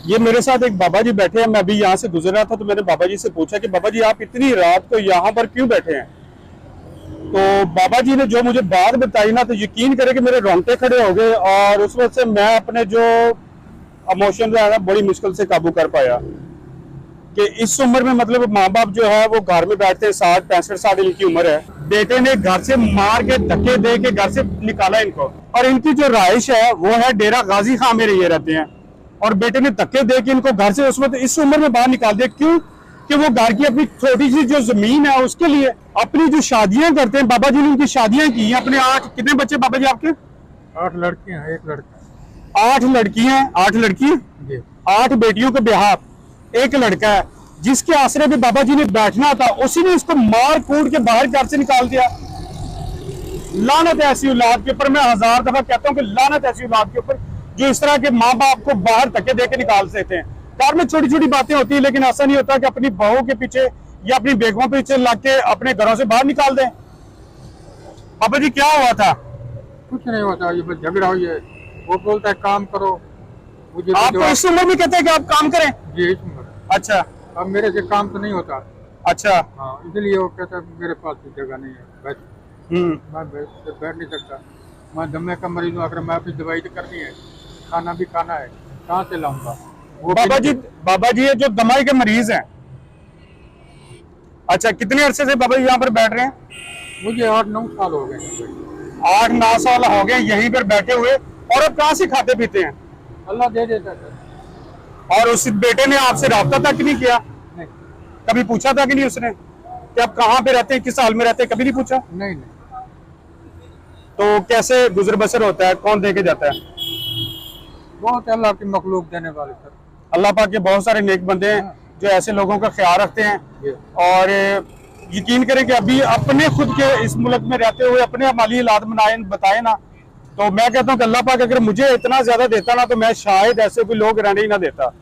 ये मेरे साथ एक बाबा जी बैठे हैं। मैं अभी यहाँ से गुजर रहा था तो मैंने बाबा जी से पूछा कि बाबा जी आप इतनी रात को यहाँ पर क्यों बैठे हैं। तो बाबा जी ने जो मुझे बात बताई ना, तो यकीन करें कि मेरे रोंगटे खड़े हो गए और उस वक्त से मैं अपने जो इमोशन जो है ना बड़ी मुश्किल से काबू कर पाया कि इस उम्र में मतलब माँ बाप जो है वो घर में बैठते हैं, 60 65 साल इनकी उम्र है। बेटे ने घर से मार के धक्के दे के घर से निकाला इनको, और इनकी जो रहाइश है वो है डेरा गाजी खां में ये रहते हैं, और बेटे ने धक्के दे के इनको घर से उस वक्त इस उम्र में बाहर निकाल दिया। क्यों? कि वो घर की अपनी छोटी सी जो जमीन है उसके लिए अपनी जो शादियां करते हैं। बाबा जी ने उनकी शादियां की हैं अपने 8, कितने बच्चे बाबा जी आपके? 8 लड़कियां हैं, एक लड़का। 8 लड़कियां, 8 लड़की, जी। 8 बेटियों के ब्याह, एक लड़का है जिसके आसरे पे बाबा जी ने बैठना था, उसी ने इसको मार कूट के बाहर घर से निकाल दिया। लानत है ऐसी औलाद के ऊपर। मैं 1000 दफा कहता हूँ कि लानत ऐसी औलाद के ऊपर जो इस तरह के माँ बाप को बाहर धक्के दे के निकाल देते हैं। घर में छोटी छोटी बातें होती है, लेकिन ऐसा नहीं होता कि अपनी बहू के पीछे या अपनी बेगमों के पीछे लग के अपने घरों से बाहर निकाल दें। बाबा जी क्या हुआ था? कुछ नहीं होता, ये बस झगड़ा हुई है। वो बोलता है काम करो, मुझे आपको इस उम्र में कहते हैं कि आप काम करें? जी इस उम्र। अच्छा अब मेरे से काम तो नहीं होता। अच्छा। हाँ, इसलिए वो कहता है मेरे पास तो जगह नहीं है, बस मैं बैठ नहीं सकता। मैं दमे का मरीज हूँ, अगर मैं अपनी दवाई तो करनी है, खाना भी खाना है, कहाँ से लाऊंगा? वो बाबा जी ये जो दमाई के मरीज हैं। अच्छा, कितने अरसे से बाबा जी यहाँ पर बैठ रहे हैं? मुझे 8 9 साल हो गए। 8 9 साल हो गए यहीं पर बैठे हुए। और अब कहाँ से खाते पीते हैं? अल्लाह दे देता है। और उस बेटे ने आपसे राब्ता तक नहीं किया? नहीं कभी पूछा था कि नहीं उसने कि आप कहाँ पे रहते हैं, किस हाल में रहते हैं? कभी नहीं पूछा? नहीं नहीं। तो कैसे गुजर बसर होता है? कौन दे के जाता है? बहुत अल्लाह की मखलूक देने वाले सर। अल्लाह पाक के बहुत सारे नेक बंदे हैं जो ऐसे लोगों का ख्याल रखते हैं। और यकीन करें कि अभी अपने खुद के इस मुल्क में रहते हुए अपने माली हालात बताए ना, तो मैं कहता हूँ कि अल्लाह पाक अगर मुझे इतना ज्यादा देता ना, तो मैं शायद ऐसे कोई लोग रहने ही ना देता।